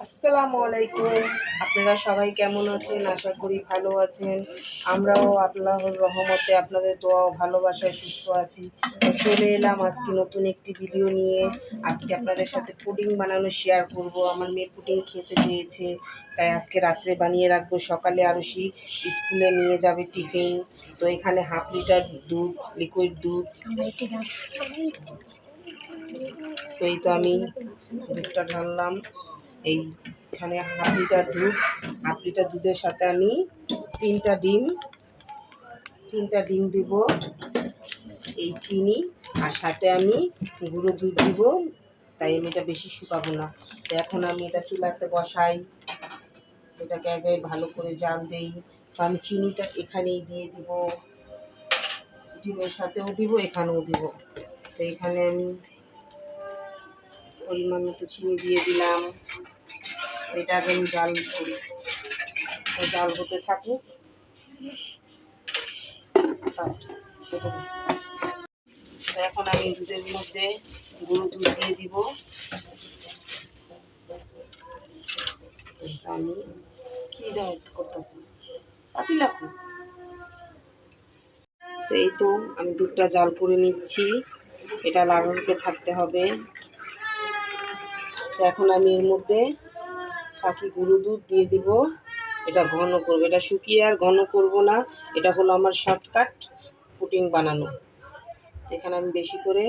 আসসালামু আলাইকুম। আপনারা সবাই কেমন আছেন? আশা করি ভালো আছেন। আমরাও আল্লাহর রহমতে আপনাদের দোয়া ও ভালোবাসায় সুস্থ আছি। তো চলে এলাম আজকে নতুন একটি ভিডিও নিয়ে। আজকে আপনাদের সাথে পুডিং বানানো শেয়ার করব। আমার মেয়ে পুডিং খেতে চেয়েছে, তাই আজকে রাত্রে বানিয়ে রাখবো। সকালে আরুষি স্কুলে নিয়ে যাবে টিফিন। তো এখানে হাফ লিটার দুধ, লিকুইড দুধ। তো এই তো আমি দুধটা ঢাললাম। এইখানে হাফ লিটার দুধের সাথে আমি তিনটা ডিম দিব, এই চিনি, আর সাথে আমি গুঁড়ো দুধ দিব। তাই আমি এটা বেশি শুকাবো না। তো এখন আমি এটা চুলাতে বসাই, এটাকে আগে ভালো করে জাল দেই। তো আমি চিনিটা এখানেই দিয়ে দিব, ডিমের সাথেও দিব, এখানেও দিব। তো এখানে আমি পরিমাণ মতো চিনি দিয়ে দিলাম। এটা আগে আমি জাল করি, জাল হতে থাকুক। এখন আমি দুধের মধ্যে গুঁড়ো দুধ দিয়ে দিব। আমি কি করতেছি পাতি লাখু। তো এই তো আমি দুধটা জাল করে নিচ্ছি, এটা লাগাতে থাকতে হবে। তো এখন আমি এর মধ্যে বাকি গুঁড়ো দুধ দিয়ে দিব। এটা ঘন করবো, এটা শুকিয়ে আর ঘন করব না। এটা হলো আমার শর্টকাট পুডিং বানানো। এখানে আমি বেশি করে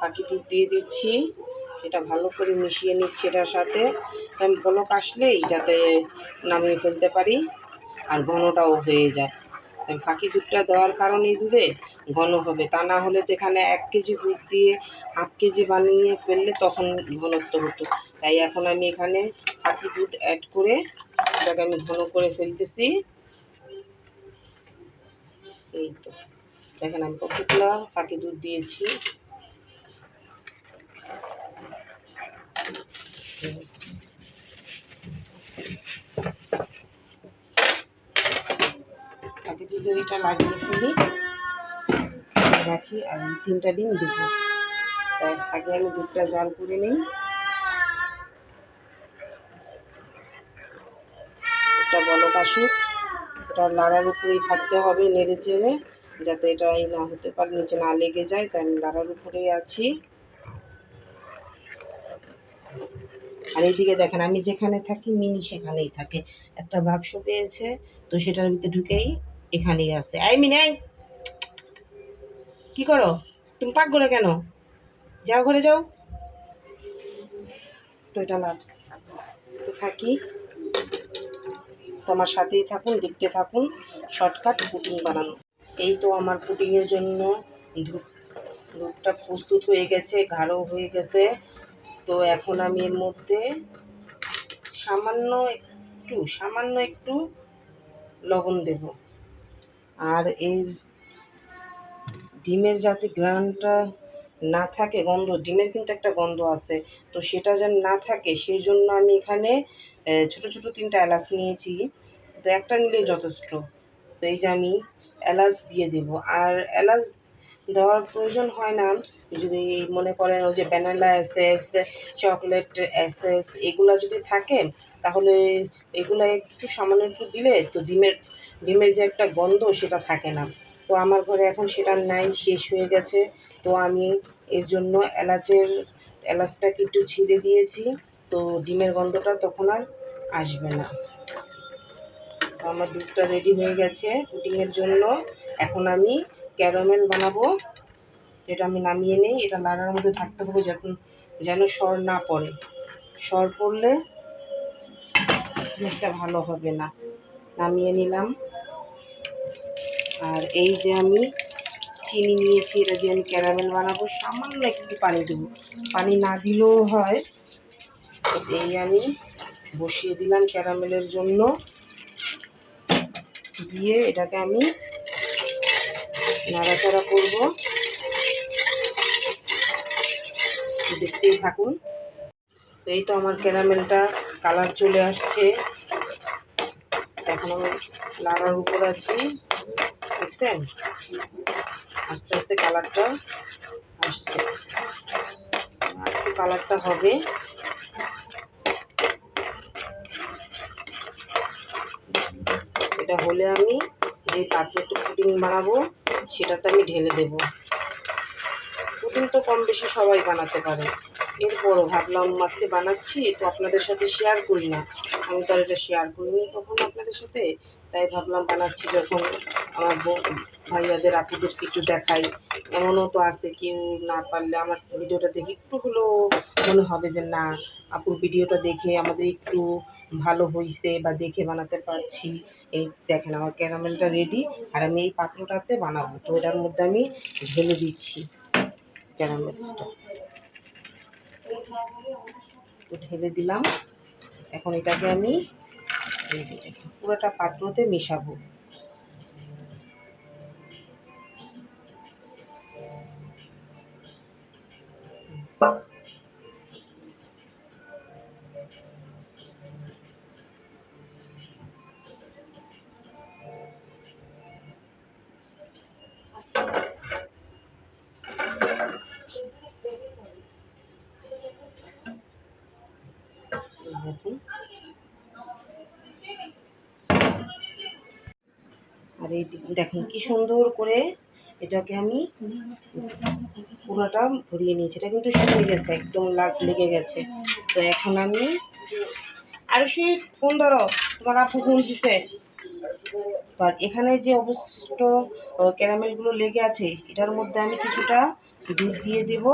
বাকি দুধ দিয়ে দিচ্ছি, এটা ভালো করে মিশিয়ে নিচ্ছি এটার সাথে। আমি বলক আসলেই যাতে নামিয়ে ফেলতে পারি আর ঘনটাও হয়ে যায়। ফাঁকি দুধটা দেওয়ার কারণে দুধে ঘন হবে, তা না হলে তো এখানে 1 কেজি দুধ দিয়ে হাফ কেজি বানিয়ে ফেললে তখন ঘনত্ব হতো। তাই এখন আমি এখানে ফাঁকি দুধ অ্যাড করে এটাকে আমি ঘন করে ফেলতেছি। এই তো দেখেন আমি কতগুলো ফাঁকি দুধ দিয়েছি। ফাঁকি দুধের এটা লাগিয়ে ফেলি, রাখি, আর 3টা ডিম দেবো। তাই আগে আমি দুধটা জাল করে নিই। একটা বলক আসুক, এটা লাড়ার উপরেই থাকতে হবে, নেড়ে চেড়ে, যাতে এটা এই না হতে পারে, নিচে না লেগে যায়। তাই আমি লাড়ার উপরেই আছি। আর এইদিকে দেখেন আমি যেখানে থাকি মিনি সেখানেই থাকে। একটা বাক্স পেয়েছে, তো সেটার ভিতরে ঢুকেই এখানেই আছে। এই মিনি, কি করো তুমি? পাক করে কেন? যাও ঘরে যাও। তো এটা লাগতে থাকি, তোমার সাথেই থাকুন, দেখতে থাকুন শর্টকাট পুডিং বানানো। এই তো আমার পুডিংয়ের জন্য দুধটা প্রস্তুত হয়ে গেছে, গাঢ় হয়ে গেছে। তো এখন আমি এর মধ্যে সামান্য একটু লবণ দেব। আর এই ডিমের যাতে গ্রানটা না থাকে, গন্ধ, ডিমের কিন্তু একটা গন্ধ আছে, তো সেটা যেন না থাকে সেই জন্য আমি এখানে ছোট ছোট 3টা এলাচ নিয়েছি। তো একটা নিলেই যথেষ্ট। তো এই যে আমি এলাচ দিয়ে দেব। আর এলাচ দেওয়ার প্রয়োজন হয় না যদি মনে করেন ওই যে ভ্যানিলা এসেন্স, চকলেট এসেন্স এগুলো যদি থাকে, তাহলে এগুলো একটু সামান্য একটু দিলে তো ডিমের যে একটা গন্ধ সেটা থাকে না। তো আমার ঘরে এখন সেটা নাই, শেষ হয়ে গেছে। তো আমি এর জন্য এলাচটাকে একটু ছিঁড়ে দিয়েছি, তো ডিমের গন্ধটা তখন আর আসবে না। তো আমার দুধটা রেডি হয়ে গেছে পুডিংয়ের জন্য। এখন আমি ক্যারামেল বানাবো, যেটা আমি নামিয়ে নেই। এটা লাড়ার মধ্যে থাকতে হবে যেন সর না পড়ে, সর পড়লে জিনিসটা ভালো হবে না। নামিয়ে নিলাম। আর এই যে আমি চিনি নিয়েছি, এটা দিয়ে আমি ক্যারামেল বানাবো। সামান্য একটু পানি দেবো, পানি না দিলেও হয়। এই আমি বসিয়ে দিলাম ক্যারামেলের জন্য, দিয়ে এটাকে আমি নাড়াচাড়া করব, দেখতেই থাকুন। তো এই তো আমার ক্যারামেলটা কালার চলে আসছে। এখন আমি লাড়ার উপর আছি, দেখছেন আস্তে আস্তে কালারটা আসছে। আর একটু কালারটা হবে। এটা হলে আমি যে পাত্রতে পুডিং বানাবো সেটাতে আমি ঢেলে দেব। পুডিং তো কম বেশি সবাই বানাতে পারে, এরপরও ভাবলাম আজকে বানাচ্ছি তো আপনাদের সাথে শেয়ার করি না, আমি তো আর এটা শেয়ার করিনি কখনো আপনাদের সাথে, তাই ভাবলাম বানাচ্ছি যখন আমার ভাইয়াদের আপুদেরকে একটু দেখাই। এমনও তো আছে কেউ না পারলে আমার ভিডিওটা দেখে একটু হলেও মনে হবে যে না আপুর ভিডিওটা দেখে আমাদের একটু ভালো হয়েছে বা দেখে বানাতে পারছি। এই দেখেন আমার ক্যারামেলটা রেডি, আর আমি এই পাত্রটাতে বানাবো, তো এটার মধ্যে আমি ঢেলে দিচ্ছি ক্যারামেলটা, তো ঢেলে দিলাম। এখন এটাকে আমি এই যে পুরোটা পাত্রতে মেশাবো। দেখুন, আর এই দেখুন কি সুন্দর করে এটাকে আমি পুরোটা ভরিয়ে নিয়েছি। এটা কিন্তু শুকিয়ে গেছে, একদম লেগে গেছে। তো এখন আমি আর সেই ফোন ধরো, তোমার আপু ফোন দিছে। আর এখানে যে অবশিষ্ট ক্যারামেলগুলো লেগে আছে এটার মধ্যে আমি কিছুটা দুধ দিয়ে দেব।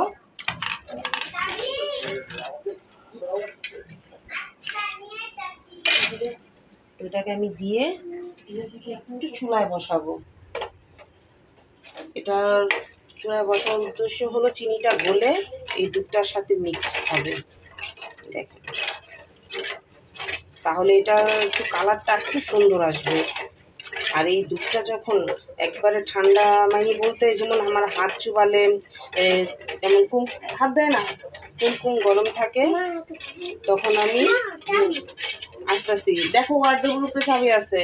এটাকে আমি দিয়ে একটু চুলায় বসাবো। এটার চুলায় বসার উদ্দেশ্য হলো চিনিটা গলে এই দুধটার সাথে মিক্স হবে, দেখেন, তাহলে এটা একটু কালারটা একটু সুন্দর আসবে। আর এই দুধটা যখন একবারে ঠান্ডা মানে বলতে যেমন আমার হাত চুবালে যেমন হাত দেয় না, কুমকুম গরম থাকে, তখন আমি আসতেছি। দেখো ওয়ার্ডের উপরে চাবি আছে,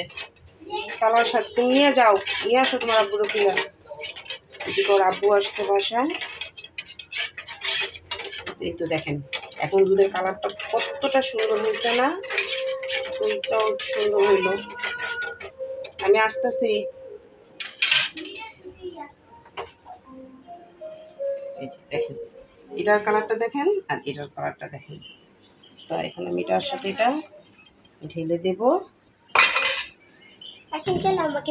তালার সাথে তুমি নিয়ে যাও, নিয়ে আসো তোমার আব্বুর কিনা। এদিকে ওর আব্বু আসছে বাসায়। এই তো দেখেন এখন দুধের কালারটা কতটা সুন্দর হয়েছে না, দুধটাও সুন্দর হইলো। আমি আসতেছি। দেখেন এটার কালারটা দেখেন আর এটার কালারটা দেখেন। তো এখন আমি এটার সাথে এটা ঢেলে দেব। এখন চলো আমাকে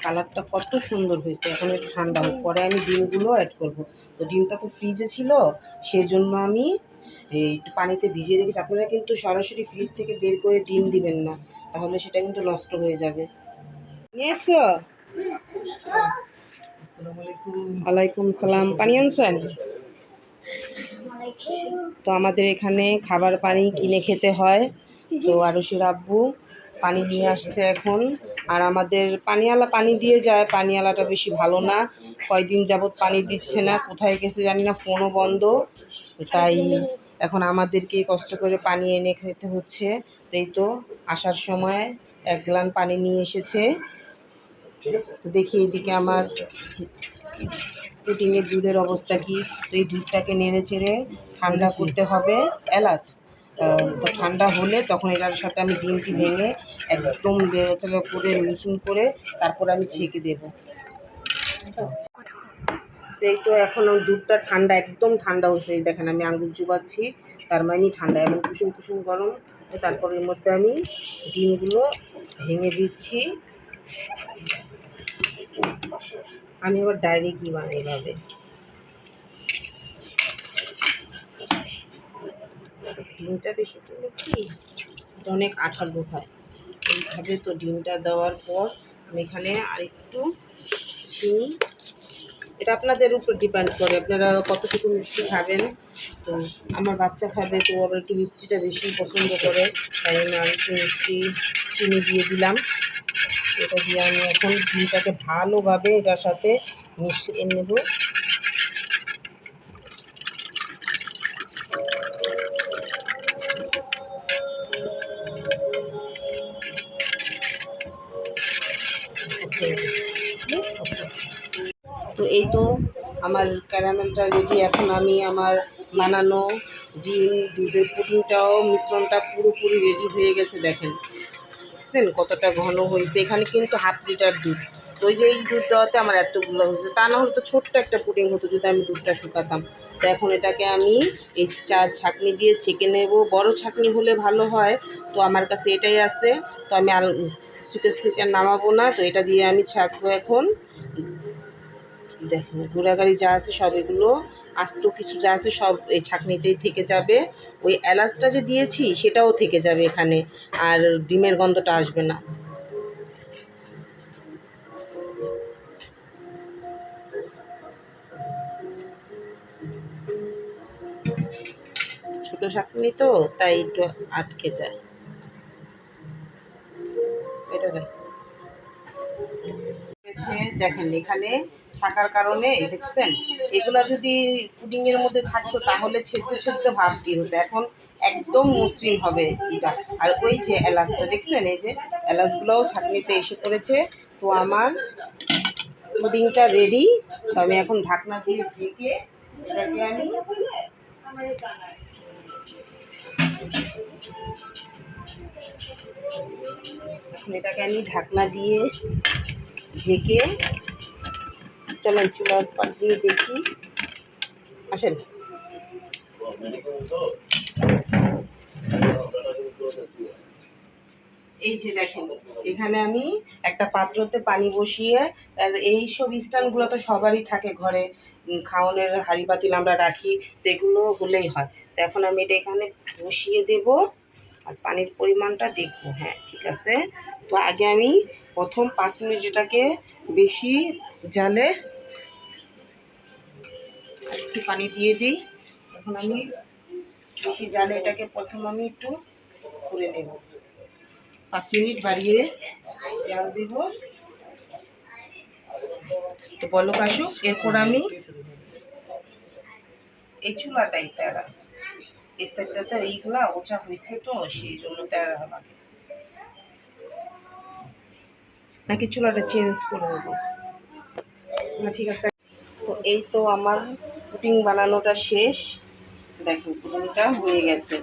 কালারটা কত সুন্দর হয়েছে। এখন একটু ঠান্ডা হোক, পরে আমি ডিমগুলো অ্যাড করব। তো ডিমটা তো ফ্রিজে ছিল, সেই জন্য আমি একটু পানিতে ভিজিয়ে রেখেছি। আপনারা কিন্তু সরাসরি ফ্রিজ থেকে বের করে ডিম দিবেন না, তাহলে সেটা কিন্তু নষ্ট হয়ে যাবে। নিয়ে এসছো? ওয়ালাইকুম সালাম। পানি আনছেন? তো আমাদের এখানে খাবার পানি কিনে খেতে হয়, তো আরুষির আব্বু পানি নিয়ে আসছে এখন। আর আমাদের পানিওয়ালা পানি দিয়ে যায়, পানিওয়ালাটা বেশি ভালো না, কয়দিন যাবৎ পানি দিচ্ছে না, কোথায় গেছে জানি না, ফোনও বন্ধ। তাই এখন আমাদেরকে কষ্ট করে পানি এনে খেতে হচ্ছে। এই তো আসার সময় 1 গ্লান পানি নিয়ে এসেছে। তো দেখি এদিকে আমার পুডিংয়ের দুধের অবস্থা কি। তো এই দুধটাকে নেড়ে চেড়ে ঠান্ডা করতে হবে। এলাচ তো ঠান্ডা হলে তখন এটার সাথে আমি ডিমটি ভেঙে একদম বেরোচড়া করে মিশিং করে তারপর আমি ছেঁকে দেবো। এই তো এখন দুধটা ঠান্ডা, একদম ঠান্ডা হয়েছে। দেখেন আমি আঙুল চুবাচ্ছি, তার মানে ঠান্ডা, এমন কুসুম কুসুম গরম। তারপর এর মধ্যে আমি ডিমগুলো ভেঙে দিচ্ছি। আমি আবার ডাইরেক্ট কি বানাই এভাবে, ডিমটা বেশি দিলে কি এটা অনেক আঠালো হয় এইভাবে। তো ডিমটা দেওয়ার পর আমি এখানে আরেকটু চিনি, এটা আপনাদের উপর ডিপেন্ড করে আপনারা কতটুকু মিষ্টি খাবেন। তো আমার বাচ্চা খাবে, তো আবার একটু মিষ্টিটা বেশি পছন্দ করে, তাই আমি আরেকটু মিষ্টি চিনি দিয়ে দিলাম। এটা দিয়ে আমি এখন ডিমটাকে ভালোভাবে এটার সাথে মিশিয়ে নেব। তো এই তো আমার ক্যারামেলটা রেডি। এখন আমি আমার বানানো ডিম দুধের পুডিংটাও মিশ্রণটা পুরোপুরি রেডি হয়ে গেছে। দেখেন দেখছেন কতটা ঘন হয়েছে। এখানে কিন্তু 1/2 লিটার দুধ। তো ওই যে এই দুধ দেওয়াতে আমার এতগুলো হয়েছে, তা না হলে তো ছোট্ট একটা পুডিং হতো যদি আমি দুধটা শুকাতাম। তো এখন এটাকে আমি এই ছাঁকনি দিয়ে ছেঁকে নেব। বড় ছাঁকনি হলে ভালো হয়, তো আমার কাছে এটাই আছে। তো আমি আর সুকেস থেকে নামাবো না, তো এটা দিয়ে আমি ছাঁকবো এখন। দেখুন গুঁড়াগাড়ি যা আছে সব, এগুলো আস্ত কিছু যা আছে সব এই ছাঁকনিতেই থেকে যাবে। ওই এলাচটা যে দিয়েছি সেটাও থেকে যাবে এখানে, আর ডিমের গন্ধটা আসবে না। ছোট ছাঁকনি তো, তাই একটু আটকে যায়। এটা দেখেন এখানে থাকার কারণে দেখছেন, এগুলা যদি পুডিংয়ের মধ্যে থাকতো তাহলে ছেড়তে ছেড়তে ভাব দিয়ে হতো। এখন একদম মসৃণ হবে এটা। আর ওই যে এলাচটা দেখছেন, এই যে এলাচগুলোও ছাঁকনিতে এসে পড়েছে। তো আমার পুডিংটা রেডি। তো আমি এখন ঢাকনা দিয়ে ঢেকে এটাকে আমি ঢাকনা দিয়ে ঢেকে চলেন চুলার পাশে দেখি। আসেন, এই যে দেখেন এখানে আমি একটা পাত্রতে পানি বসিয়ে, এই সব স্ট্যান্ডগুলো তো সবারই থাকে ঘরে, খাওয়ানোর হাঁড়ি পাতিল আমরা রাখি, তো এগুলো হলেই হয়। তো এখন আমি এটা এখানে বসিয়ে দেব আর পানির পরিমাণটা দেখবো। হ্যাঁ ঠিক আছে। তো আগে আমি প্রথম 5 মিনিট এটাকে বেশি জালে একটু পানি দিয়ে দিই। এখন আমি বেশি জালে এটাকে প্রথম আমি একটু করে নেব। 5 মিনিট বাড়িয়ে জাল দিব, তো বলক আসুক। এরপর আমি এই চুলাটাই তেরা, এই সাইডটাতে এইগুলা ওচা হয়েছে, তো সেই জন্য তেরা লাগে। নাকি চুলাটা চেঞ্জ করে দেবো? না ঠিক আছে। তো এই তো আমার পুডিং বানানোটা শেষ। দেখো পুডিংটা হয়ে গেছে।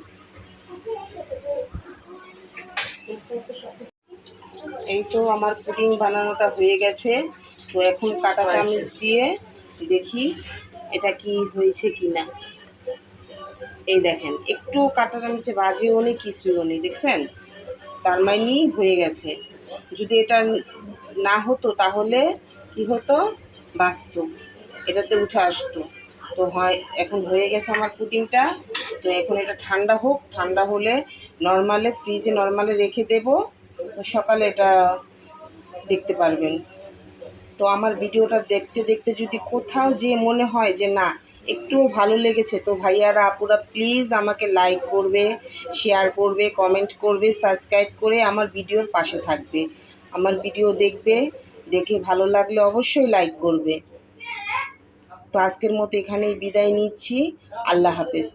এই তো আমার পুডিং বানানোটা হয়ে গেছে। তো এখন কাঁটা চামচ দিয়ে দেখি এটা কি হয়েছে কিনা। এই দেখেন একটু কাঁটা চামচে বাজেও নেই, কিছুও নেই, দেখছেন? তার মানে হয়ে গেছে। যদি এটা না হতো তাহলে কি হতো, বাঁচতো, এটাতে উঠে আসতো। তো হয় এখন হয়ে গেছে আমার পুডিংটা। তো এখন এটা ঠান্ডা হোক, ঠান্ডা হলে নর্মালে ফ্রিজে নর্মালে রেখে দেব, তো সকালে এটা দেখতে পারবেন। তো আমার ভিডিওটা দেখতে দেখতে যদি কোথাও যে মনে হয় যে না একটু ভালো লেগেছে, তো ভাইয়ারা আপুরা প্লিজ আমাকে লাইক করবে, শেয়ার করবে, কমেন্ট করবে, সাবস্ক্রাইব করে আমার ভিডিওর পাশে থাকবে। আমার ভিডিও দেখবে, দেখে ভালো লাগলে অবশ্যই লাইক করবে। তো আজকের মতো এখানেই বিদায় নিচ্ছি। আল্লাহ হাফেজ।